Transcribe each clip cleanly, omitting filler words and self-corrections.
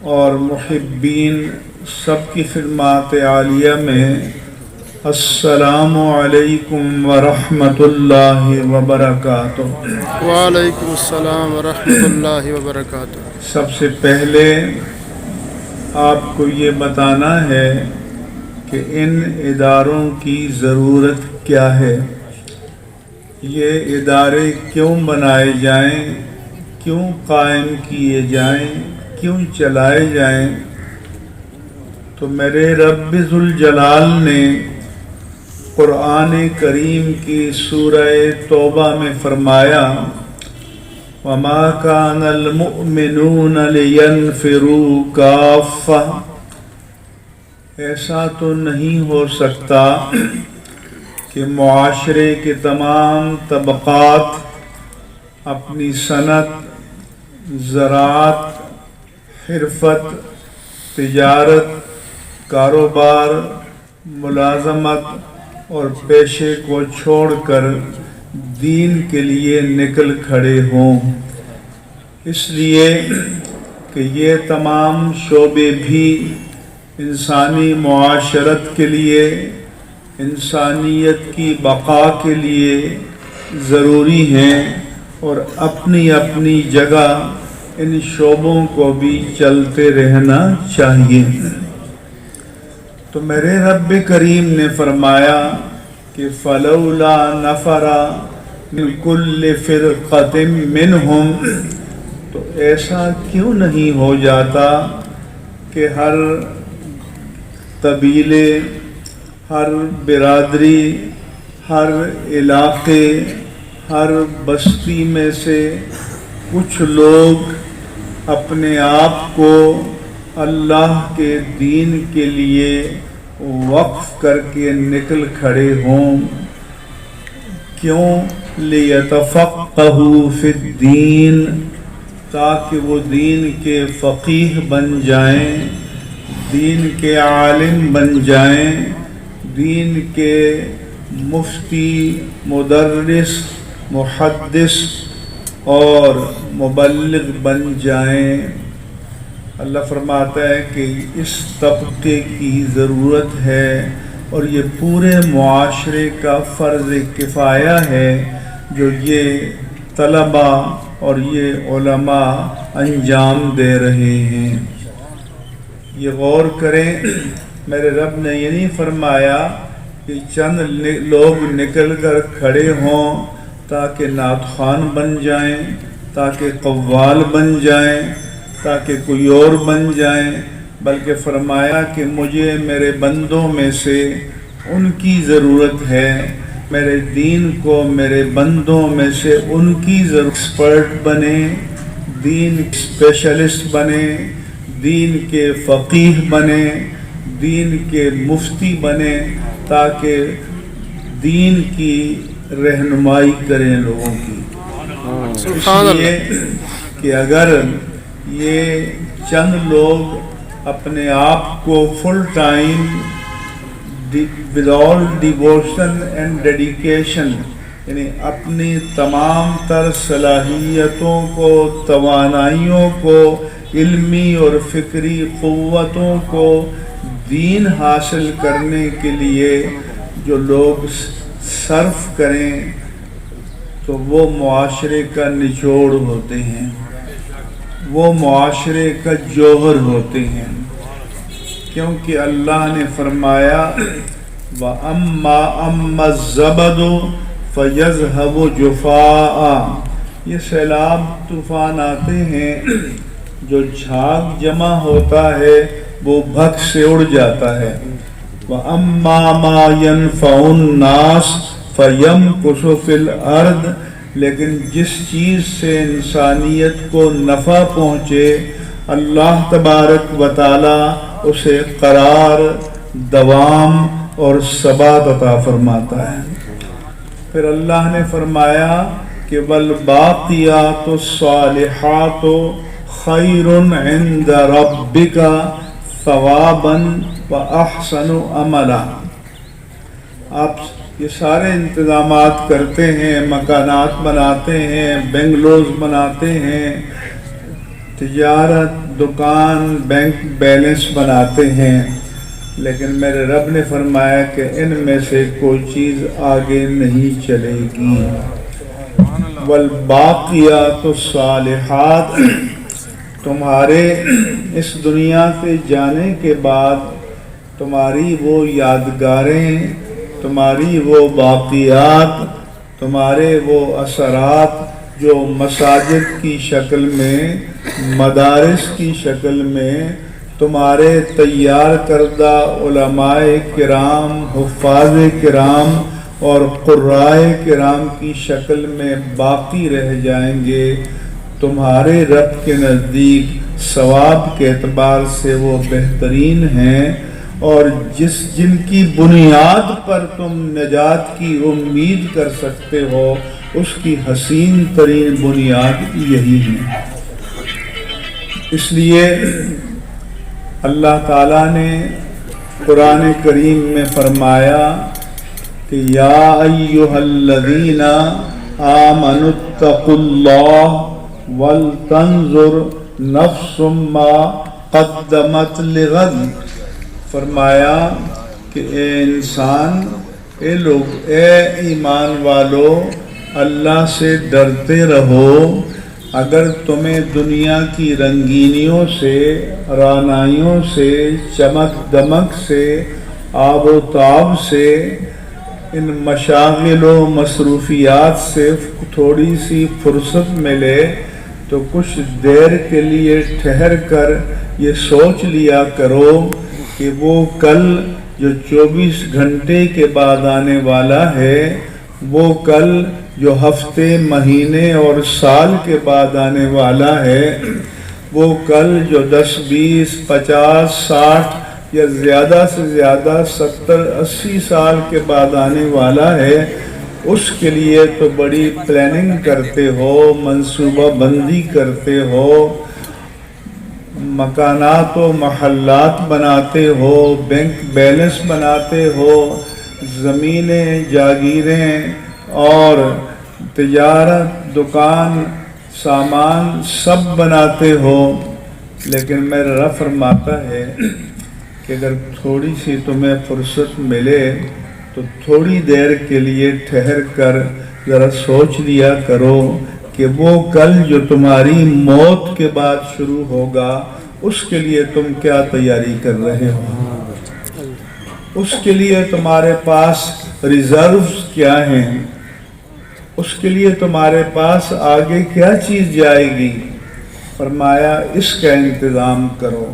اور محبین سب کی خدمات عالیہ میں السلام علیکم ورحمۃ اللہ وبرکاتہ۔ وعلیکم السلام ورحمۃ اللہ وبرکاتہ۔ سب سے پہلے آپ کو یہ بتانا ہے کہ ان اداروں کی ضرورت کیا ہے، یہ ادارے کیوں بنائے جائیں، کیوں قائم کیے جائیں، کیوں چلائے جائیں۔ تو میرے رب ذوالجلال نے قرآن کریم کی سورہ توبہ میں فرمایا وَمَا كَانَ الْمُؤْمِنُونَ لِيَنْفِرُوا كَافَّةً، ایسا تو نہیں ہو سکتا کہ معاشرے کے تمام طبقات اپنی صنعت، زراعت، حرفت، تجارت، کاروبار، ملازمت اور پیشے کو چھوڑ کر دین کے لیے نکل کھڑے ہوں، اس لیے کہ یہ تمام شعبے بھی انسانی معاشرت کے لیے، انسانیت کی بقا کے لیے ضروری ہیں، اور اپنی اپنی جگہ ان شعبوں کو بھی چلتے رہنا چاہیے۔ تو میرے رب کریم نے فرمایا کہ فلولا نفر من کل فرقۃ منہم، تو ایسا کیوں نہیں ہو جاتا کہ ہر قبیلے، ہر برادری، ہر علاقے، ہر بستی میں سے کچھ لوگ اپنے آپ کو اللہ کے دین کے لیے وقف کر کے نکل کھڑے ہوں۔ کیوں؟ لِيَتَفَقَّهُوا فِي الدِّينِ، تاکہ وہ دین کے فقیہ بن جائیں، دین کے عالم بن جائیں، دین کے مفتی، مدرس، محدث اور مبلغ بن جائیں۔ اللہ فرماتا ہے کہ اس طبقے کی ضرورت ہے، اور یہ پورے معاشرے کا فرض کفایہ ہے جو یہ طلباء اور یہ علماء انجام دے رہے ہیں۔ یہ غور کریں، میرے رب نے یہ نہیں فرمایا کہ چند لوگ نکل کر کھڑے ہوں تاکہ نعت خوان بن جائیں، تاکہ قوال بن جائیں، تاکہ کوئی اور بن جائیں، بلکہ فرمایا کہ مجھے میرے بندوں میں سے ان کی ضرورت ہے، میرے دین کو میرے بندوں میں سے ان کی ضرورت، ایکسپرٹ بنے، دین اسپیشلسٹ بنے، دین کے فقیہ بنے، دین کے مفتی بنے، تاکہ دین کی رہنمائی کریں لوگوں کی۔ اس لیے کہ اگر یہ چند لوگ اپنے آپ کو full time with all devotion and dedication، یعنی اپنی تمام تر صلاحیتوں کو، توانائیوں کو، علمی اور فکری قوتوں کو دین حاصل کرنے کے لیے جو لوگ صرف کریں، تو وہ معاشرے کا نچوڑ ہوتے ہیں، وہ معاشرے کا جوہر ہوتے ہیں، کیونکہ اللہ نے فرمایا وَأَمَّا الزَّبَدُ فَيَذْهَبُ جُفَاءً، یہ سیلاب طوفان آتے ہیں، جو جھاگ جمع ہوتا ہے وہ بھگ سے اڑ جاتا ہے۔ وَأَمَّا مَا يَنْفَعُ النَّاسَ فَيَمْكُثُ فِي الْأَرْضِ، لیکن جس چیز سے انسانیت کو نفع پہنچے اللہ تبارک و تعالی اسے قرار، دوام اور ثبات عطا فرماتا ہے۔ پھر اللہ نے فرمایا کہ وَالْبَاقِيَاتُ الصَّالِحَاتُ خَيْرٌ عِنْدَ رَبِّكَ ثَوَابًا وَأَحْسَنُ عَمَلًا۔ آپ یہ سارے انتظامات کرتے ہیں، مکانات بناتے ہیں، بنگلوز بناتے ہیں، تجارت، دکان، بینک بیلنس بناتے ہیں، لیکن میرے رب نے فرمایا کہ ان میں سے کوئی چیز آگے نہیں چلے گی۔ والباقیات الصالحات، تمہارے اس دنیا سے جانے کے بعد تمہاری وہ یادگاریں، تمہاری وہ باقیات، تمہارے وہ اثرات جو مساجد کی شکل میں، مدارس کی شکل میں، تمہارے تیار کردہ علماء کرام، حفاظ کرام اور قرائے کرام کی شکل میں باقی رہ جائیں گے، تمہارے رب کے نزدیک ثواب کے اعتبار سے وہ بہترین ہیں، اور جن کی بنیاد پر تم نجات کی امید کر سکتے ہو، اس کی حسین ترین بنیاد یہی ہے۔ اس لیے اللہ تعالیٰ نے قرآن کریم میں فرمایا کہ یا ایھا الذین آمنوا اتقوا اللہ ولتنظر نفس ما قدمت لغد، فرمایا کہ اے انسان، اے لوگ، اے ایمان والو، اللہ سے ڈرتے رہو۔ اگر تمہیں دنیا کی رنگینیوں سے، رعنائیوں سے، چمک دمک سے، آب و تاب سے، ان مشاغل و مصروفیات سے تھوڑی سی فرصت ملے تو کچھ دیر کے لیے ٹھہر کر یہ سوچ لیا کرو کہ وہ کل جو 24 گھنٹے کے بعد آنے والا ہے، وہ کل جو ہفتے، مہینے اور سال کے بعد آنے والا ہے، وہ کل جو 10، 20، 50، 60 یا زیادہ سے زیادہ 70، 80 سال کے بعد آنے والا ہے، اس کے لیے تو بڑی پلاننگ کرتے ہو، منصوبہ بندی کرتے ہو، مکانات و محلات بناتے ہو، بینک بیلنس بناتے ہو، زمینیں، جاگیریں اور تجارت، دکان، سامان سب بناتے ہو، لیکن میرا رب فرماتا ہے کہ اگر تھوڑی سی تمہیں فرصت ملے تو تھوڑی دیر کے لیے ٹھہر کر ذرا سوچ لیا کرو کہ وہ کل جو تمہاری موت کے بعد شروع ہوگا، اس کے لیے تم کیا تیاری کر رہے ہو، اس کے لیے تمہارے پاس ریزروز کیا ہیں، اس کے لیے تمہارے پاس آگے کیا چیز جائے گی۔ فرمایا اس کا انتظام کرو۔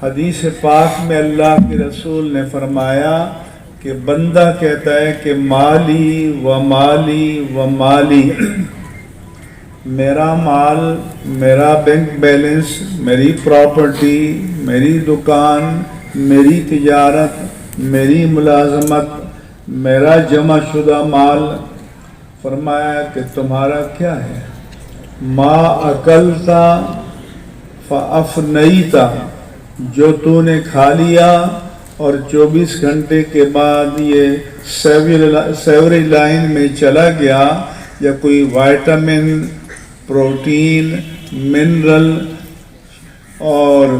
حدیث پاک میں اللہ کے رسول نے فرمایا کہ بندہ کہتا ہے کہ مالی و مالی و مالی، میرا مال، میرا بینک بیلنس، میری پراپرٹی، میری دکان، میری تجارت، میری ملازمت، میرا جمع شدہ مال۔ فرمایا کہ تمہارا کیا ہے؟ ما اکلتا فافنیتا، جو تو نے کھا لیا اور 24 گھنٹے کے بعد یہ سیوری لائن میں چلا گیا، یا کوئی وائٹامن، پروٹین، منرل اور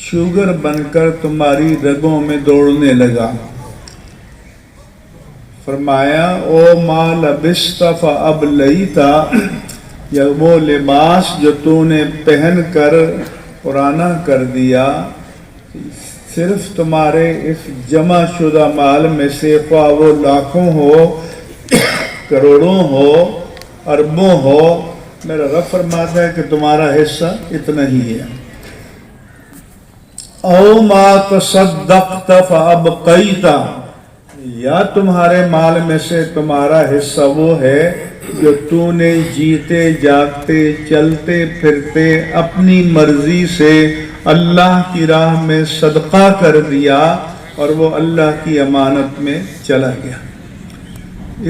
شوگر بن کر تمہاری رگوں میں دوڑنے لگا۔ فرمایا او ما لبست فابلیتا، یا وہ لباس جو تو نے پہن کر پرانا کر دیا، صرف تمہارے اس جمع شدہ مال میں سے خواہ وہ لاکھوں ہو، کروڑوں ہو، اربوں ہو، میرا رب فرماتا ہے کہ تمہارا حصہ اتنا ہی ہے۔ او ما تصدقت فابقیتا، یا تمہارے مال میں سے تمہارا حصہ وہ ہے جو تو نے جیتے جاگتے چلتے پھرتے اپنی مرضی سے اللہ کی راہ میں صدقہ کر دیا اور وہ اللہ کی امانت میں چلا گیا۔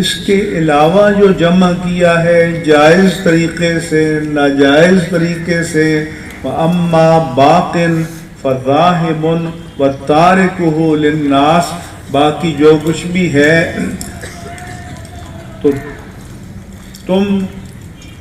اس کے علاوہ جو جمع کیا ہے جائز طریقے سے، ناجائز طریقے سے، وَأَمَّا بَاقٍ فَذَاهِبٌ وَتَارِكُهُ لِلنَّاسِ، باقی جو کچھ بھی ہے تو تم